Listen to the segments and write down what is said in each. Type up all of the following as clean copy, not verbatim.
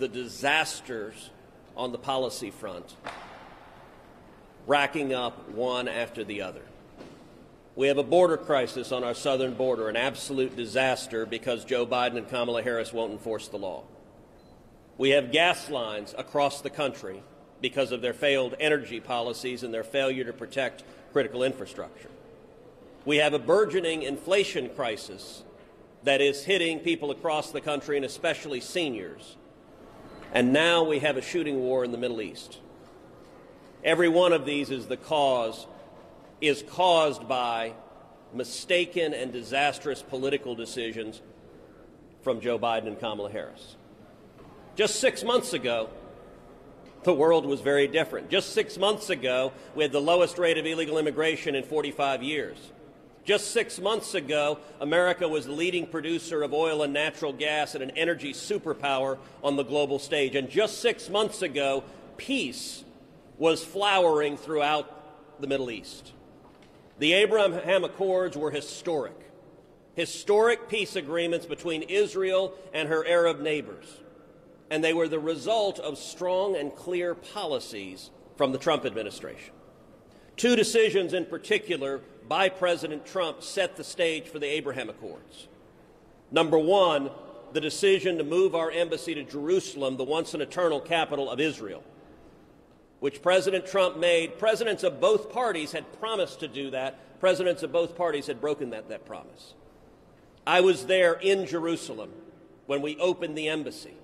the disasters on the policy front racking up one after the other. We have a border crisis on our southern border, an absolute disaster because Joe Biden and Kamala Harris won't enforce the law. We have gas lines across the country because of their failed energy policies and their failure to protect critical infrastructure. We have a burgeoning inflation crisis that is hitting people across the country, and especially seniors. And now we have a shooting war in the Middle East. Every one of these is caused by mistaken and disastrous political decisions from Joe Biden and Kamala Harris. Just 6 months ago, the world was very different. Just 6 months ago, we had the lowest rate of illegal immigration in 45 years. Just 6 months ago, America was the leading producer of oil and natural gas and an energy superpower on the global stage. And just 6 months ago, peace was flowering throughout the Middle East. The Abraham Accords were historic peace agreements between Israel and her Arab neighbors. And they were the result of strong and clear policies from the Trump administration. Two decisions in particular by President Trump set the stage for the Abraham Accords. Number one, the decision to move our embassy to Jerusalem, the once and eternal capital of Israel, which President Trump made. Presidents of both parties had promised to do that. Presidents of both parties had broken that promise. I was there in Jerusalem when we opened the embassy.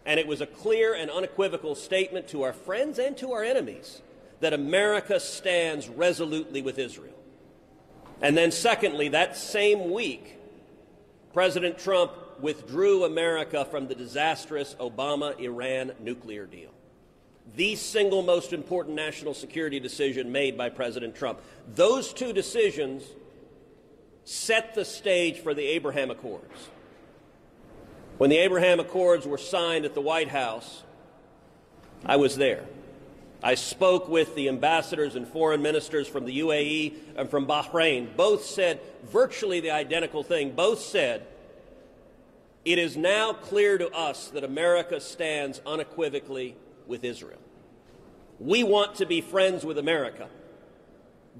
And it was a clear and unequivocal statement to our friends and to our enemies that America stands resolutely with Israel. And then secondly, that same week, President Trump withdrew America from the disastrous Obama-Iran nuclear deal, the single most important national security decision made by President Trump. Those two decisions set the stage for the Abraham Accords. When the Abraham Accords were signed at the White House, I was there. I spoke with the ambassadors and foreign ministers from the UAE and from Bahrain. Both said virtually the identical thing. Both said, it is now clear to us that America stands unequivocally with Israel. We want to be friends with America.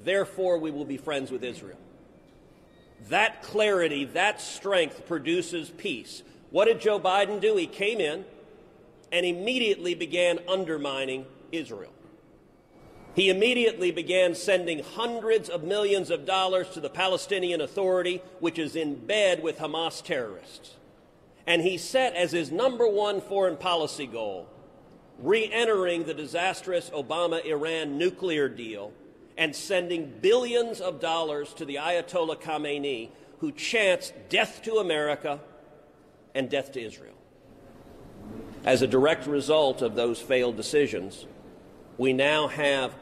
Therefore, we will be friends with Israel. That clarity, that strength produces peace. What did Joe Biden do? He came in and immediately began undermining Israel. He immediately began sending hundreds of millions of dollars to the Palestinian Authority, which is in bed with Hamas terrorists. And he set as his number one foreign policy goal re-entering the disastrous Obama-Iran nuclear deal and sending billions of dollars to the Ayatollah Khamenei, who chants death to America and death to Israel. As a direct result of those failed decisions, we now have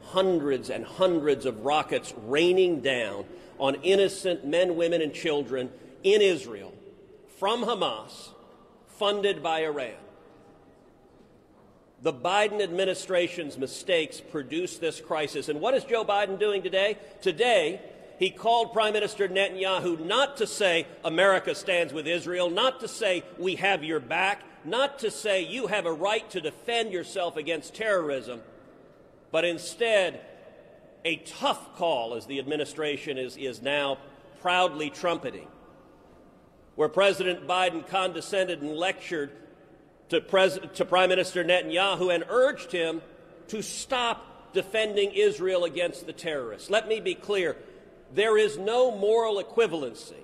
hundreds and hundreds of rockets raining down on innocent men, women, and children in Israel from Hamas, funded by Iran. The Biden administration's mistakes produced this crisis. And what is Joe Biden doing today? Today, he called Prime Minister Netanyahu not to say America stands with Israel, not to say we have your back, not to say you have a right to defend yourself against terrorism, but instead a tough call, as the administration is now proudly trumpeting, where President Biden condescended and lectured to Prime Minister Netanyahu and urged him to stop defending Israel against the terrorists. Let me be clear. There is no moral equivalency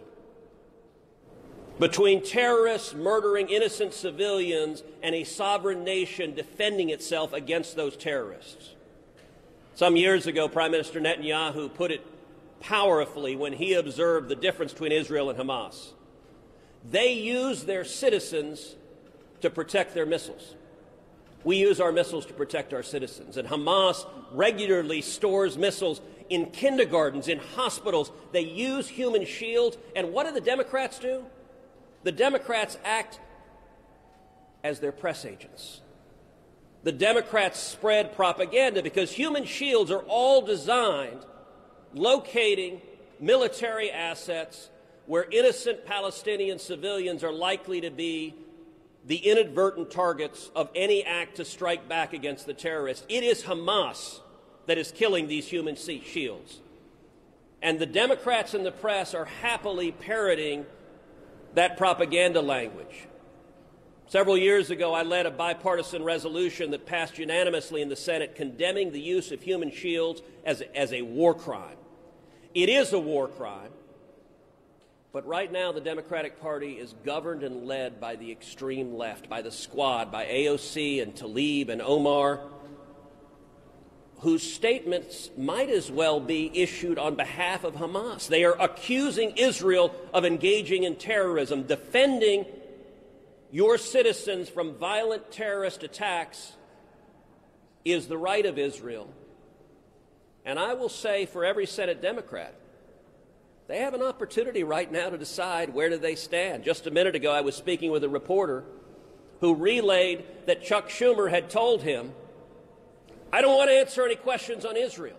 between terrorists murdering innocent civilians and a sovereign nation defending itself against those terrorists. Some years ago, Prime Minister Netanyahu put it powerfully when he observed the difference between Israel and Hamas. They use their citizens to protect their missiles. We use our missiles to protect our citizens. And Hamas regularly stores missiles in kindergartens, in hospitals. They use human shields. And what do the Democrats do? The Democrats act as their press agents. The Democrats spread propaganda because human shields are all designed locating military assets where innocent Palestinian civilians are likely to be the inadvertent targets of any act to strike back against the terrorists. It is Hamas that is killing these human shields. And the Democrats and the press are happily parroting that propaganda language. Several years ago, I led a bipartisan resolution that passed unanimously in the Senate condemning the use of human shields as a war crime. It is a war crime, but right now the Democratic Party is governed and led by the extreme left, by the Squad, by AOC and Tlaib and Omar, whose statements might as well be issued on behalf of Hamas. They are accusing Israel of engaging in terrorism. Defending your citizens from violent terrorist attacks is the right of Israel. And I will say for every Senate Democrat, they have an opportunity right now to decide where do they stand. Just a minute ago, I was speaking with a reporter who relayed that Chuck Schumer had told him, "I don't want to answer any questions on Israel."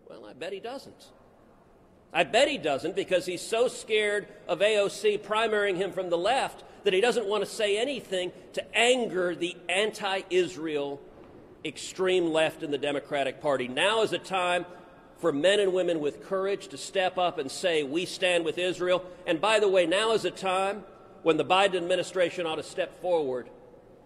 Well, I bet he doesn't. I bet he doesn't, because he's so scared of AOC primarying him from the left that he doesn't want to say anything to anger the anti-Israel extreme left in the Democratic Party. Now is a time for men and women with courage to step up and say, we stand with Israel. And by the way, now is a time when the Biden administration ought to step forward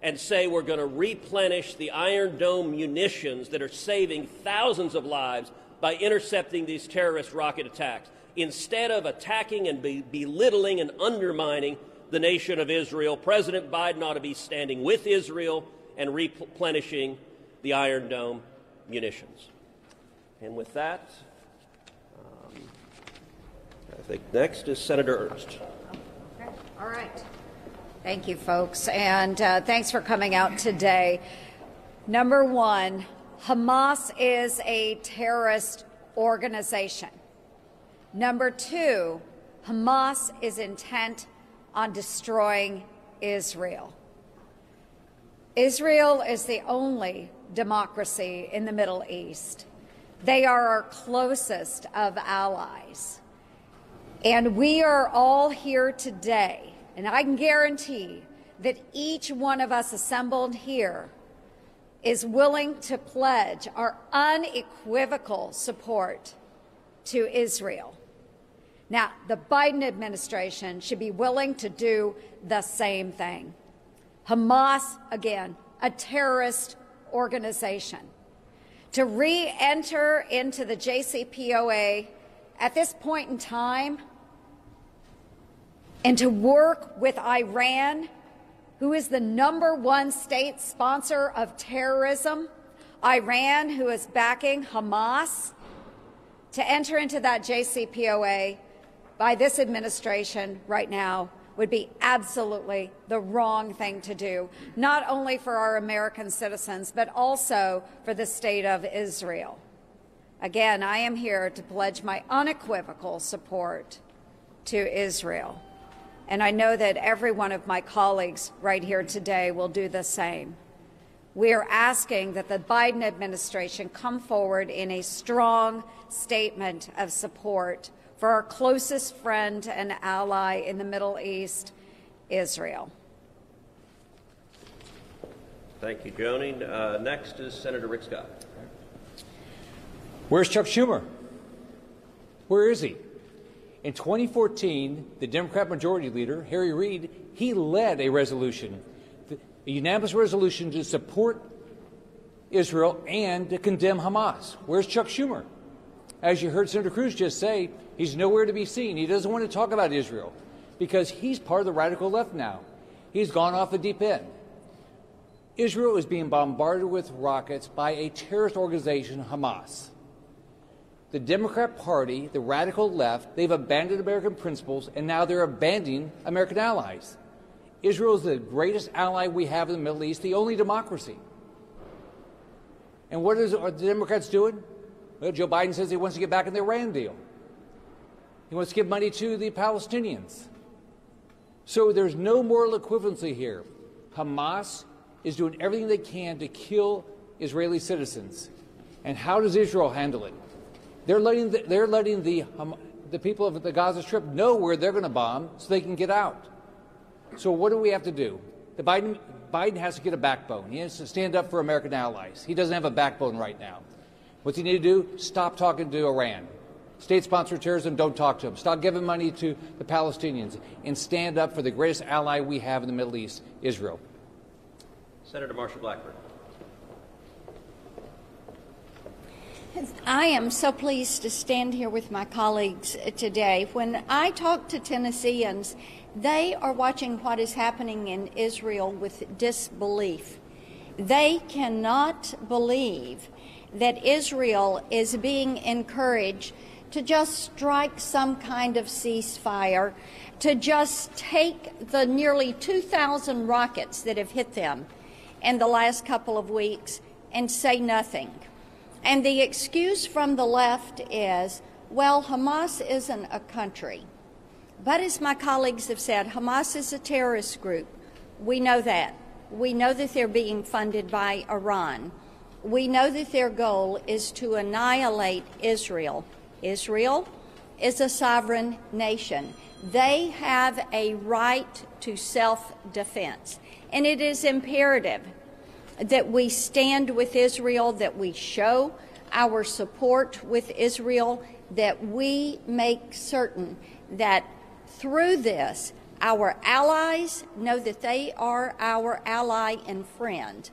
and say we're going to replenish the Iron Dome munitions that are saving thousands of lives by intercepting these terrorist rocket attacks. Instead of attacking and belittling and undermining the nation of Israel, President Biden ought to be standing with Israel and replenishing the Iron Dome munitions. And with that, I think next is Senator Ernst. Okay. All right. Thank you, folks. And thanks for coming out today. Number one, Hamas is a terrorist organization. Number two, Hamas is intent on destroying Israel. Israel is the only democracy in the Middle East. They are our closest of allies. And we are all here today, and I can guarantee that each one of us assembled here is willing to pledge our unequivocal support to Israel. Now, the Biden administration should be willing to do the same thing. Hamas, again, a terrorist organization. To re-enter into the JCPOA at this point in time and to work with Iran, who is the #1 state sponsor of terrorism, Iran, who is backing Hamas, to enter into that JCPOA by this administration right now would be absolutely the wrong thing to do, not only for our American citizens, but also for the state of Israel. Again, I am here to pledge my unequivocal support to Israel. And I know that every one of my colleagues right here today will do the same. We are asking that the Biden administration come forward in a strong statement of support for our closest friend and ally in the Middle East, Israel. Thank you, Joni. Next is Senator Rick Scott. Where's Chuck Schumer? Where is he? In 2014, the Democrat Majority Leader, Harry Reid, he led a resolution, a unanimous resolution to support Israel and to condemn Hamas. Where's Chuck Schumer? As you heard Senator Cruz just say, he's nowhere to be seen. He doesn't want to talk about Israel because he's part of the radical left now. He's gone off the deep end. Israel is being bombarded with rockets by a terrorist organization, Hamas. The Democrat Party, the radical left, they've abandoned American principles, and now they're abandoning American allies. Israel is the greatest ally we have in the Middle East, the only democracy. And what are the Democrats doing? Well, Joe Biden says he wants to get back in the Iran deal. He wants to give money to the Palestinians. So there's no moral equivalency here. Hamas is doing everything they can to kill Israeli citizens. And how does Israel handle it? They're letting the people of the Gaza Strip know where they're going to bomb so they can get out. So what do we have to do? Biden has to get a backbone. He has to stand up for American allies. He doesn't have a backbone right now. What's he need to do? Stop talking to Iran. State-sponsored terrorism, don't talk to them. Stop giving money to the Palestinians and stand up for the greatest ally we have in the Middle East, Israel. Senator Marsha Blackburn. I am so pleased to stand here with my colleagues today. When I talk to Tennesseans, they are watching what is happening in Israel with disbelief. They cannot believe that Israel is being encouraged to just strike some kind of ceasefire, to just take the nearly 2,000 rockets that have hit them in the last couple of weeks and say nothing. And the excuse from the left is, well, Hamas isn't a country. But as my colleagues have said, Hamas is a terrorist group. We know that. We know that they're being funded by Iran. We know that their goal is to annihilate Israel. Israel is a sovereign nation. They have a right to self-defense. And it is imperative that we stand with Israel, that we show our support with Israel, that we make certain that through this, our allies know that they are our ally and friend,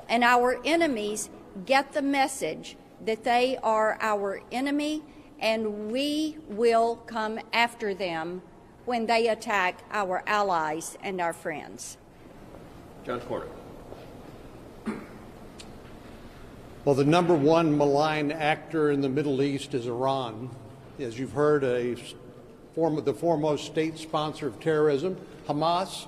and our enemies get the message that they are our enemy, and we will come after them when they attack our allies and our friends. John Cornyn. Well, the number one malign actor in the Middle East is Iran. As you've heard, the foremost state sponsor of terrorism. Hamas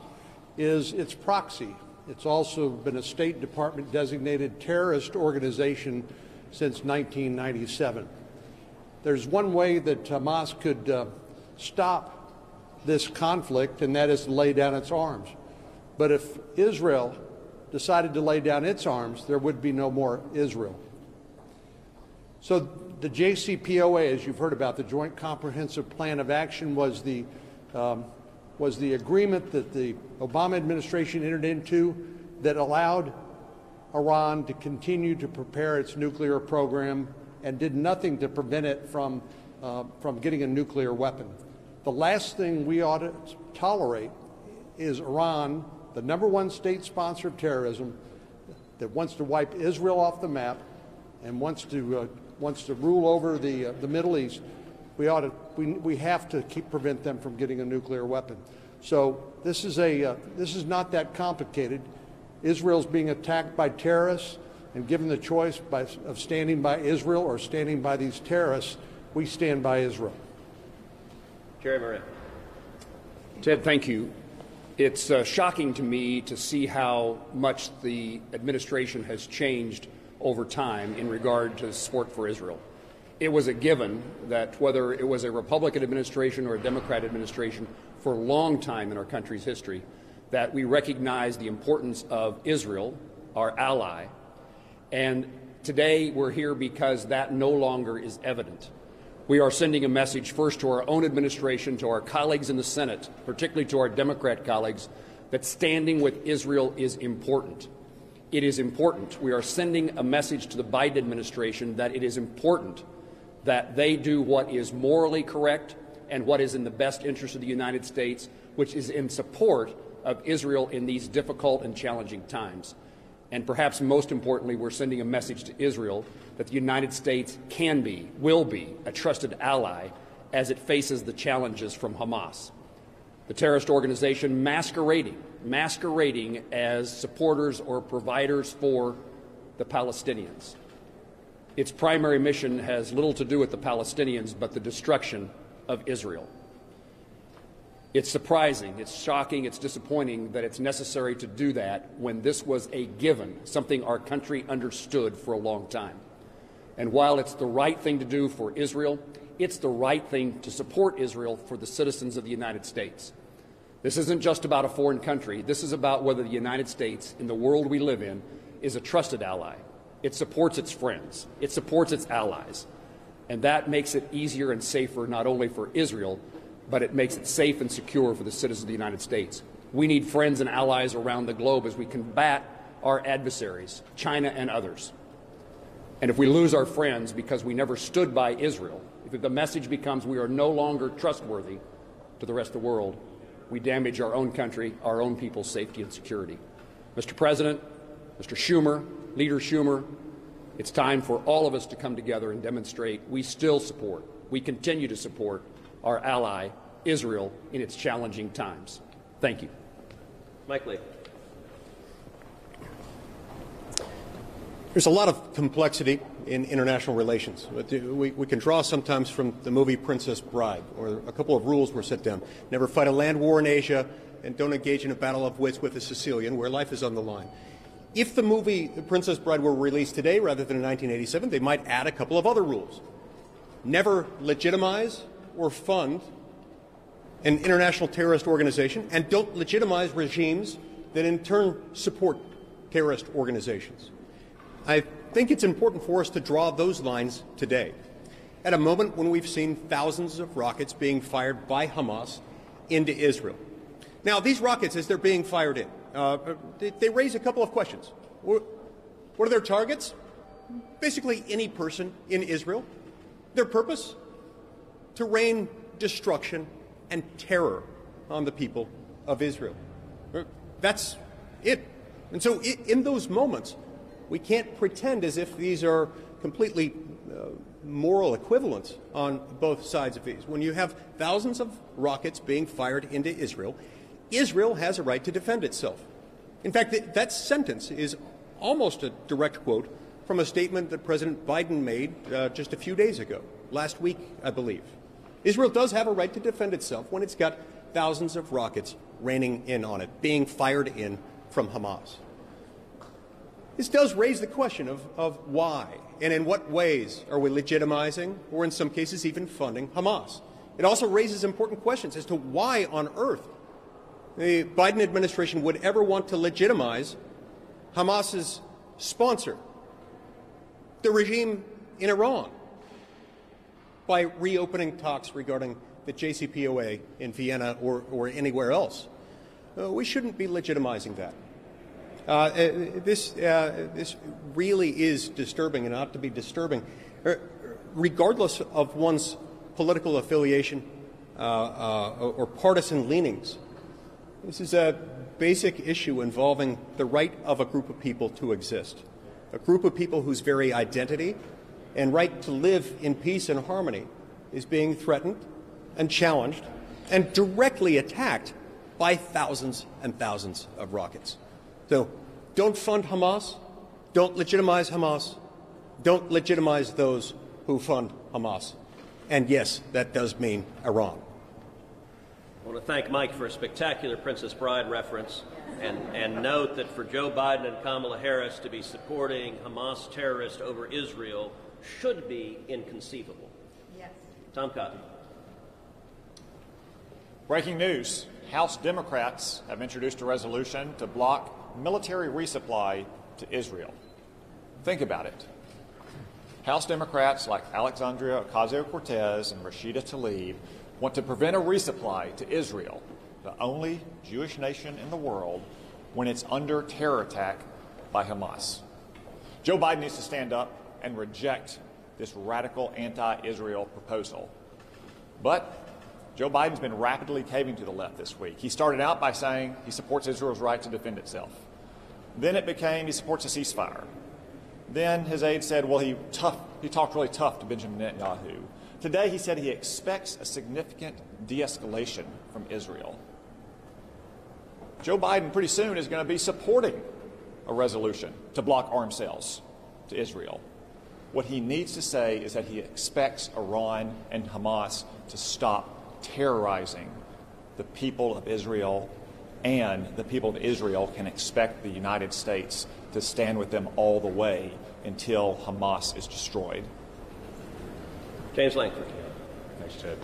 is its proxy. It's also been a State Department designated terrorist organization since 1997. There's one way that Hamas could stop this conflict, and that is to lay down its arms. But if Israel decided to lay down its arms, there would be no more Israel. So the JCPOA, as you've heard about, the Joint Comprehensive Plan of Action, was the agreement that the Obama administration entered into that allowed Iran to continue to prepare its nuclear program and did nothing to prevent it from getting a nuclear weapon. The last thing we ought to tolerate is Iran, the number one state sponsor of terrorism, that wants to wipe Israel off the map and wants to rule over the Middle East. We have to prevent them from getting a nuclear weapon. So this is not that complicated. Israel's being attacked by terrorists, and given the choice of standing by Israel or standing by these terrorists, we stand by Israel. Jerry Moran. Ted, thank you. It's shocking to me to see how much the administration has changed over time in regard to support for Israel. It was a given that whether it was a Republican administration or a Democrat administration for a long time in our country's history, that we recognize the importance of Israel, our ally, and today we're here because that no longer is evident. We are sending a message first to our own administration, to our colleagues in the Senate, particularly to our Democrat colleagues, that standing with Israel is important. It is important. We are sending a message to the Biden administration that it is important that they do what is morally correct and what is in the best interest of the United States, which is in support of Israel in these difficult and challenging times. And perhaps most importantly, we're sending a message to Israel that the United States can be, will be, a trusted ally as it faces the challenges from Hamas, the terrorist organization masquerading as supporters or providers for the Palestinians. Its primary mission has little to do with the Palestinians but the destruction of Israel. It's surprising, it's shocking, it's disappointing that it's necessary to do that when this was a given, something our country understood for a long time. And while it's the right thing to do for Israel, it's the right thing to support Israel for the citizens of the United States. This isn't just about a foreign country. This is about whether the United States, in the world we live in, is a trusted ally. It supports its friends. It supports its allies. And that makes it easier and safer not only for Israel, but it makes it safe and secure for the citizens of the United States. We need friends and allies around the globe as we combat our adversaries, China and others. And if we lose our friends because we never stood by Israel, if the message becomes we are no longer trustworthy to the rest of the world, we damage our own country, our own people's safety and security. Mr. President, Mr. Schumer, Leader Schumer, it's time for all of us to come together and demonstrate we still support, we continue to support our ally, Israel, in its challenging times. Thank you. Mike Lee. There's a lot of complexity in international relations. We can draw sometimes from the movie Princess Bride, or a couple of rules were set down. Never fight a land war in Asia, and don't engage in a battle of wits with a Sicilian, where life is on the line. If the movie The Princess Bride were released today rather than in 1987, they might add a couple of other rules. Never legitimize or fund an international terrorist organization, and don't legitimize regimes that in turn support terrorist organizations. I think it's important for us to draw those lines today, at a moment when we've seen thousands of rockets being fired by Hamas into Israel. Now, these rockets, as they're being fired in, they raise a couple of questions. What are their targets? Basically, any person in Israel. Their purpose? To rain destruction and terror on the people of Israel. That's it. And so in those moments, we can't pretend as if these are completely moral equivalents on both sides of these. When you have thousands of rockets being fired into Israel, Israel has a right to defend itself. In fact, that sentence is almost a direct quote from a statement that President Biden made just a few days ago, last week, I believe. Israel does have a right to defend itself when it's got thousands of rockets raining in on it, being fired in from Hamas. This does raise the question of why and in what ways are we legitimizing, or in some cases even funding, Hamas. It also raises important questions as to why on earth the Biden administration would ever want to legitimize Hamas's sponsor, the regime in Iran, by reopening talks regarding the JCPOA in Vienna or anywhere else. We shouldn't be legitimizing that. This really is disturbing and ought to be disturbing, regardless of one's political affiliation or partisan leanings. This is a basic issue involving the right of a group of people to exist, a group of people whose very identity and right to live in peace and harmony is being threatened and challenged and directly attacked by thousands and thousands of rockets. So don't fund Hamas, don't legitimize Hamas, don't legitimize those who fund Hamas. And yes, that does mean Iran. I want to thank Mike for a spectacular Princess Bride reference and note that for Joe Biden and Kamala Harris to be supporting Hamas terrorists over Israel should be inconceivable. Yes. Tom Cotton. Breaking news. House Democrats have introduced a resolution to block military resupply to Israel. Think about it. House Democrats like Alexandria Ocasio-Cortez and Rashida Tlaib want to prevent a resupply to Israel, the only Jewish nation in the world, when it's under terror attack by Hamas. Joe Biden needs to stand up and reject this radical anti-Israel proposal. But Joe Biden's been rapidly caving to the left this week. He started out by saying he supports Israel's right to defend itself. Then it became he supports a ceasefire. Then his aide said, well, he talked really tough to Benjamin Netanyahu. Today he said he expects a significant de-escalation from Israel. Joe Biden pretty soon is going to be supporting a resolution to block arms sales to Israel. What he needs to say is that he expects Iran and Hamas to stop terrorizing the people of Israel, and the people of Israel can expect the United States to stand with them all the way until Hamas is destroyed. James Lankford. Thanks, Ted.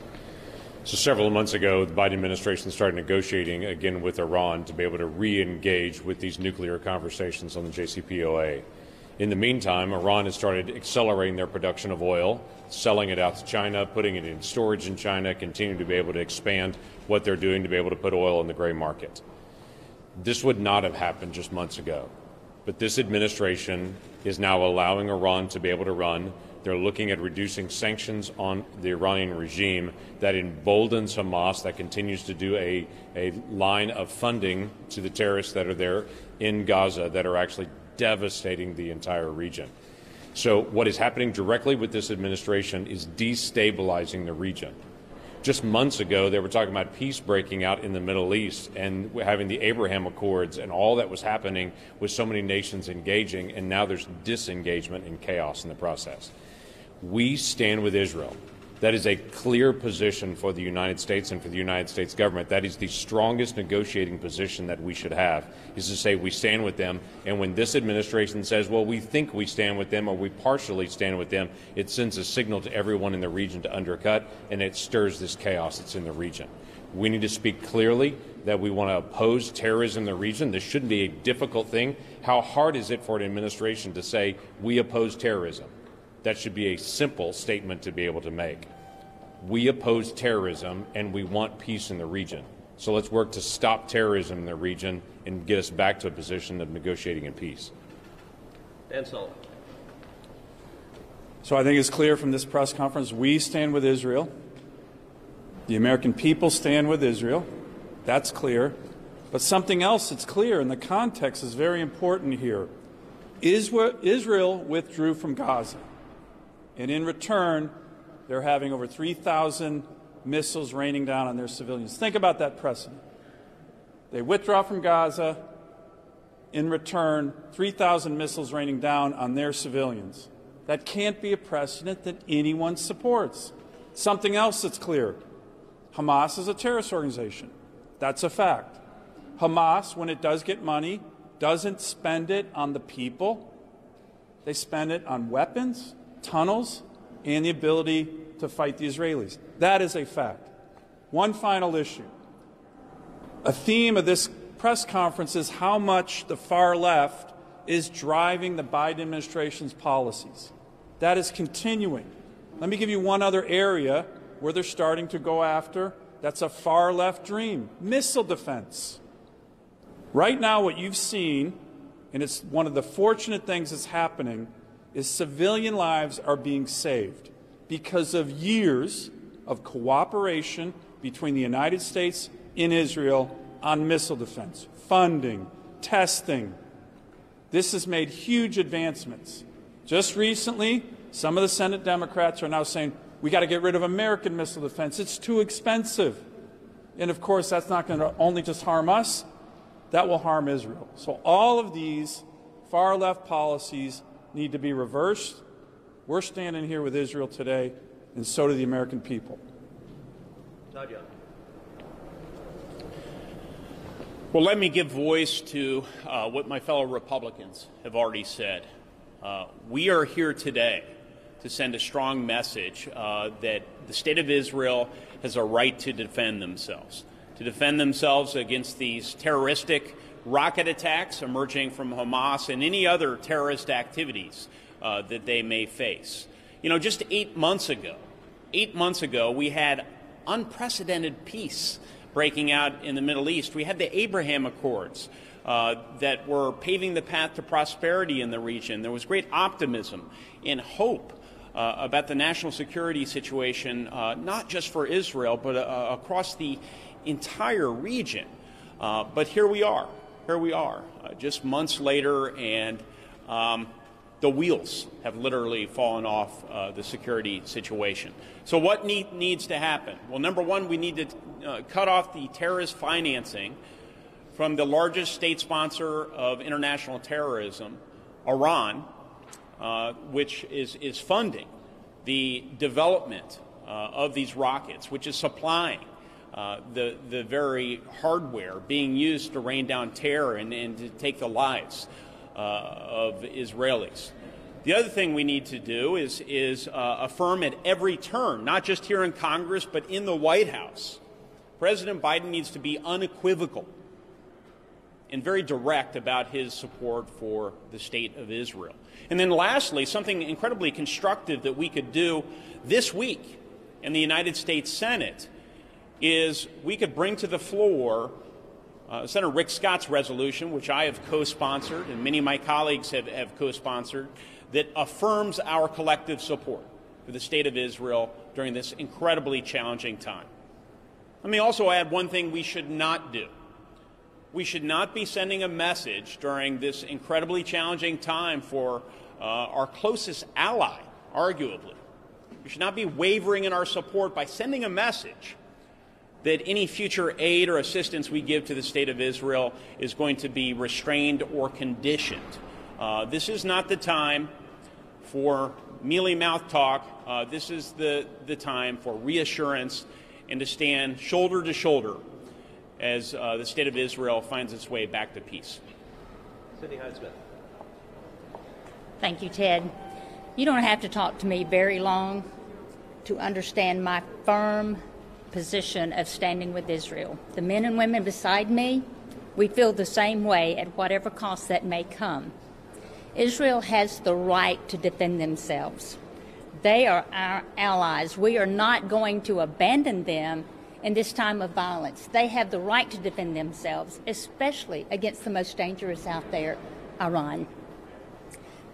So several months ago, the Biden administration started negotiating again with Iran to be able to re-engage with these nuclear conversations on the JCPOA. In the meantime, Iran has started accelerating their production of oil, selling it out to China, putting it in storage in China, continuing to be able to expand what they're doing to be able to put oil in the gray market. This would not have happened just months ago. But this administration is now allowing Iran to be able to run. They're looking at reducing sanctions on the Iranian regime that emboldens Hamas, that continues to do a line of funding to the terrorists that are there in Gaza that are actually devastating the entire region. So what is happening directly with this administration is destabilizing the region. Just months ago, they were talking about peace breaking out in the Middle East and having the Abraham Accords and all that was happening with so many nations engaging, and now there's disengagement and chaos in the process. We stand with Israel. That is a clear position for the United States and for the United States government. That is the strongest negotiating position that we should have, is to say we stand with them. And when this administration says, well, we think we stand with them or we partially stand with them, it sends a signal to everyone in the region to undercut, and it stirs this chaos that's in the region. We need to speak clearly that we want to oppose terrorism in the region. This shouldn't be a difficult thing. How hard is it for an administration to say we oppose terrorism? That should be a simple statement to be able to make. We oppose terrorism and we want peace in the region. So let's work to stop terrorism in the region and get us back to a position of negotiating in peace. Dan Sullivan. So I think it's clear from this press conference, we stand with Israel. The American people stand with Israel. That's clear. But something else that's clear, and the context is very important here. Israel withdrew from Gaza. And in return, they're having over 3,000 missiles raining down on their civilians. Think about that precedent. They withdraw from Gaza. In return, 3,000 missiles raining down on their civilians. That can't be a precedent that anyone supports. Something else that's clear. Hamas is a terrorist organization. That's a fact. Hamas, when it does get money, doesn't spend it on the people. They spend it on weapons, tunnels, and the ability to fight the Israelis. That is a fact. One final issue. A theme of this press conference is how much the far left is driving the Biden administration's policies. That is continuing. Let me give you one other area where they're starting to go after. That's a far left dream. Missile defense. Right now what you've seen, and it's one of the fortunate things that's happening, is civilian lives are being saved because of years of cooperation between the United States and Israel on missile defense, funding, testing. This has made huge advancements. Just recently, some of the Senate Democrats are now saying, we got to get rid of American missile defense. It's too expensive. And of course, that's not going to only just harm us, that will harm Israel. So all of these far left policies need to be reversed. We're standing here with Israel today, and so do the American people. Well, let me give voice to what my fellow Republicans have already said. We are here today to send a strong message that the state of Israel has a right to defend themselves against these terroristic rocket attacks emerging from Hamas and any other terrorist activities that they may face. You know, just 8 months ago, we had unprecedented peace breaking out in the Middle East. We had the Abraham Accords that were paving the path to prosperity in the region. There was great optimism and hope about the national security situation, not just for Israel, but across the entire region. But here we are, just months later, and the wheels have literally fallen off the security situation. So what needs to happen? Well, number one, we need to cut off the terrorist financing from the largest state sponsor of international terrorism, Iran, which is funding the development of these rockets, which is supplying the very hardware being used to rain down terror and to take the lives of Israelis. The other thing we need to do is affirm at every turn, not just here in Congress, but in the White House. President Biden needs to be unequivocal and very direct about his support for the state of Israel. And then lastly, something incredibly constructive that we could do this week in the United States Senate is we could bring to the floor Senator Rick Scott's resolution, which I have co-sponsored and many of my colleagues have co-sponsored, that affirms our collective support for the State of Israel during this incredibly challenging time. Let me also add one thing we should not do. We should not be sending a message during this incredibly challenging time for our closest ally, arguably. We should not be wavering in our support by sending a message that any future aid or assistance we give to the State of Israel is going to be restrained or conditioned. This is not the time for mealy-mouthed talk. This is the time for reassurance and to stand shoulder to shoulder as the State of Israel finds its way back to peace. Hyde-Smith. Thank you, Ted. You don't have to talk to me very long to understand my firm position of standing with Israel. The men and women beside me, we feel the same way at whatever cost that may come. Israel has the right to defend themselves. They are our allies. We are not going to abandon them in this time of violence. They have the right to defend themselves, especially against the most dangerous out there, Iran.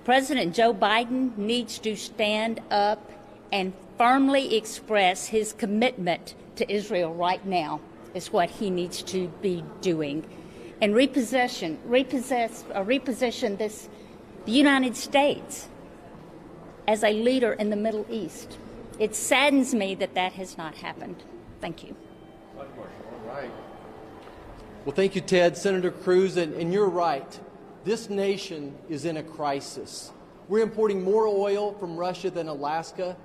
President Joe Biden needs to stand up and firmly express his commitment to Israel right now is what he needs to be doing, and reposition the United States as a leader in the Middle East. It saddens me that that has not happened. Thank you. All right. Well, thank you, Ted. Senator Cruz, and you're right. This nation is in a crisis. We're importing more oil from Russia than Alaska.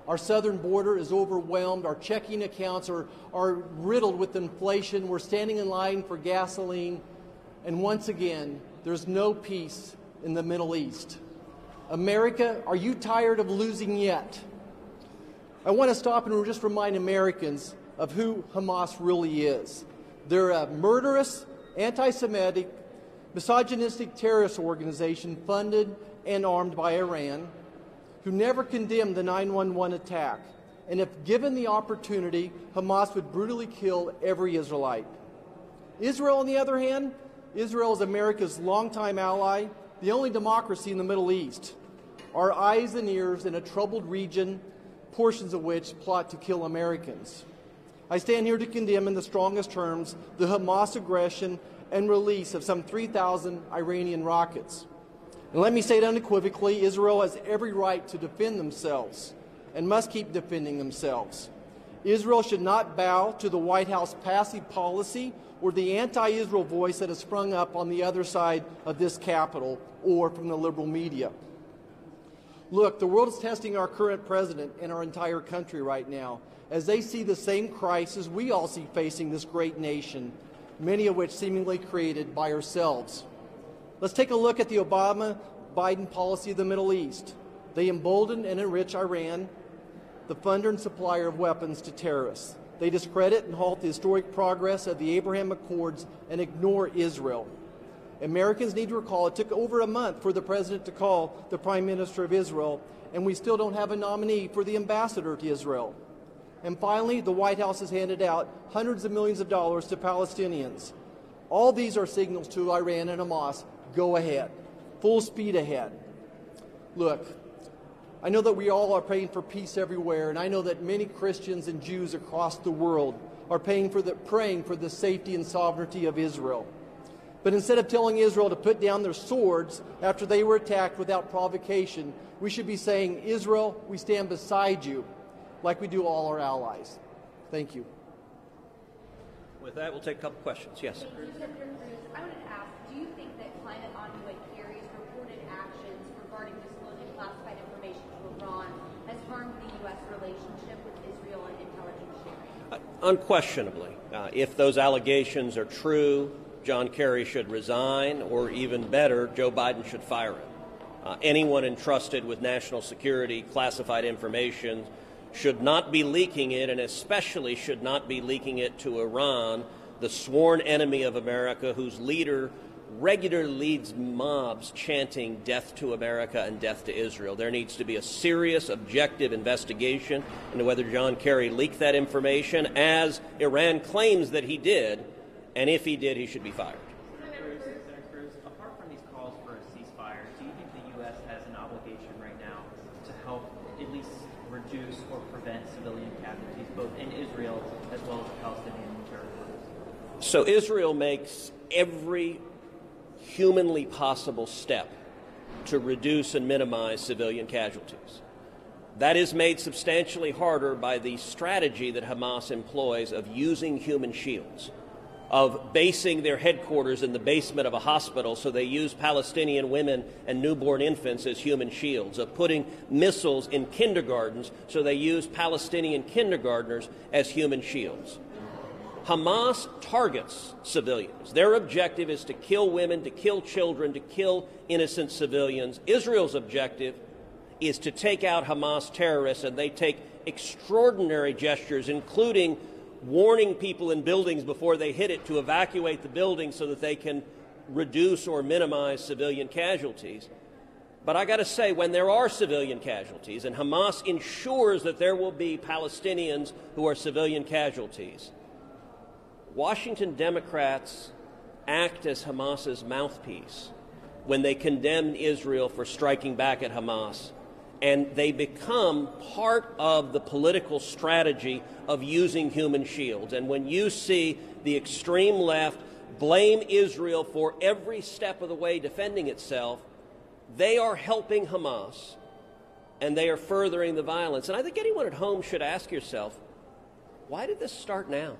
Our southern border is overwhelmed. Our checking accounts are riddled with inflation. We're standing in line for gasoline. And once again, there's no peace in the Middle East. America, are you tired of losing yet? I want to stop and just remind Americans of who Hamas really is. They're a murderous, anti-Semitic, misogynistic terrorist organization funded and armed by Iran, who never condemned the 9/11 attack. And if given the opportunity, Hamas would brutally kill every Israelite. Israel, on the other hand, Israel is America's longtime ally, the only democracy in the Middle East. Our eyes and ears in a troubled region, portions of which plot to kill Americans. I stand here to condemn in the strongest terms the Hamas aggression and release of some 3,000 Iranian rockets. And let me say it unequivocally, Israel has every right to defend themselves and must keep defending themselves. Israel should not bow to the White House passive policy or the anti-Israel voice that has sprung up on the other side of this Capitol or from the liberal media. Look, the world is testing our current president and our entire country right now as they see the same crisis we all see facing this great nation, many of which seemingly created by ourselves. Let's take a look at the Obama-Biden policy of the Middle East. They embolden and enrich Iran, the funder and supplier of weapons to terrorists. They discredit and halt the historic progress of the Abraham Accords and ignore Israel. Americans need to recall it took over a month for the president to call the Prime Minister of Israel, and we still don't have a nominee for the ambassador to Israel. And finally, the White House has handed out hundreds of millions of dollars to Palestinians. All these are signals to Iran and Hamas. Go ahead. Full speed ahead. Look, I know that we all are praying for peace everywhere, and I know that many Christians and Jews across the world are praying for the safety and sovereignty of Israel. But instead of telling Israel to put down their swords after they were attacked without provocation, we should be saying, Israel, we stand beside you, like we do all our allies. Thank you. With that, we'll take a couple questions. Yes. Thank you, Senator Cruz. I want to ask, do you think that Climate Envoy Kerry's reported actions regarding disclosing classified information to Iran has harmed the U.S. relationship with Israel and intelligence sharing? Unquestionably. If those allegations are true, John Kerry should resign, or even better, Joe Biden should fire him. Anyone entrusted with national security, classified information, should not be leaking it, and especially should not be leaking it to Iran, the sworn enemy of America, whose leader regularly leads mobs chanting death to America and death to Israel. There needs to be a serious, objective investigation into whether John Kerry leaked that information, as Iran claims that he did, And if he did, he should be fired. Senator Cruz, apart from these calls for a ceasefire, do you think the U.S. has an obligation right now to help at least reduce or prevent civilian casualties, both in Israel as well as the Palestinian territories? So Israel makes every humanly possible step to reduce and minimize civilian casualties. That is made substantially harder by the strategy that Hamas employs of using human shields, of basing their headquarters in the basement of a hospital so they use Palestinian women and newborn infants as human shields, of putting missiles in kindergartens so they use Palestinian kindergartners as human shields. Hamas targets civilians. Their objective is to kill women, to kill children, to kill innocent civilians. Israel's objective is to take out Hamas terrorists, and they take extraordinary gestures, including warning people in buildings before they hit it to evacuate the building so that they can reduce or minimize civilian casualties. But I got to say, when there are civilian casualties, and Hamas ensures that there will be Palestinians who are civilian casualties, Washington Democrats act as Hamas's mouthpiece when they condemn Israel for striking back at Hamas, and they become part of the political strategy of using human shields. And when you see the extreme left blame Israel for every step of the way defending itself, they are helping Hamas, and they are furthering the violence. And I think anyone at home should ask yourself, why did this start now?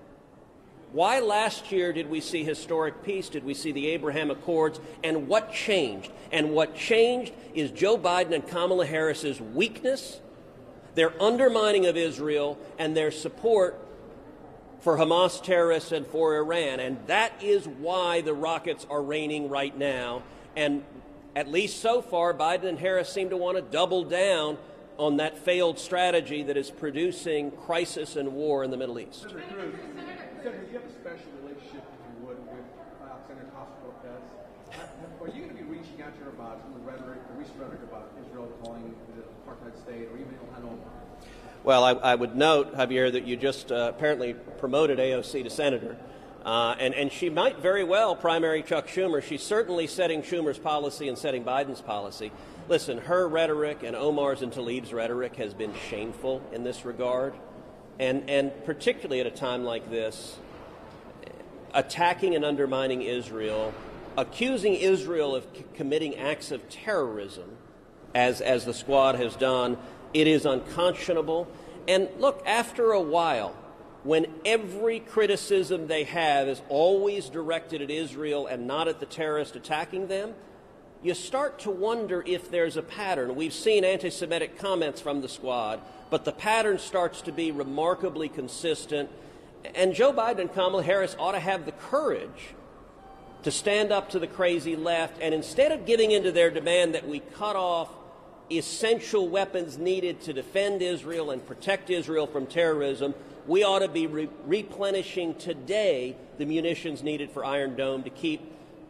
Why last year did we see historic peace? Did we see the Abraham Accords? And what changed? And what changed is Joe Biden and Kamala Harris's weakness, their undermining of Israel, and their support for Hamas terrorists and for Iran. And that is why the rockets are raining right now. And at least so far, Biden and Harris seem to want to double down on that failed strategy that is producing crisis and war in the Middle East. Senator, you have a special relationship, if you would, with Senator Cortez. Are you going to be reaching out to her about some of the rhetoric, the recent rhetoric about Israel calling it an apartheid state, or even Hanoma? Well, I would note, Javier, that you just apparently promoted AOC to senator. And she might very well primary Chuck Schumer. She's certainly setting Schumer's policy and setting Biden's policy. Listen, her rhetoric and Omar's and Tlaib's rhetoric has been shameful in this regard. And particularly at a time like this, attacking and undermining Israel, accusing Israel of committing acts of terrorism, as the Squad has done, it is unconscionable. And look, after a while, when every criticism they have is always directed at Israel and not at the terrorist attacking them, you start to wonder if there's a pattern. We've seen anti-Semitic comments from the Squad, but the pattern starts to be remarkably consistent. And Joe Biden and Kamala Harris ought to have the courage to stand up to the crazy left, and instead of giving in to their demand that we cut off essential weapons needed to defend Israel and protect Israel from terrorism, we ought to be replenishing today the munitions needed for Iron Dome to keep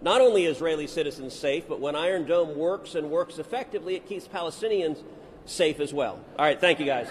not only Israeli citizens safe, but when Iron Dome works and works effectively, it keeps Palestinians safe as well. All right, thank you, guys.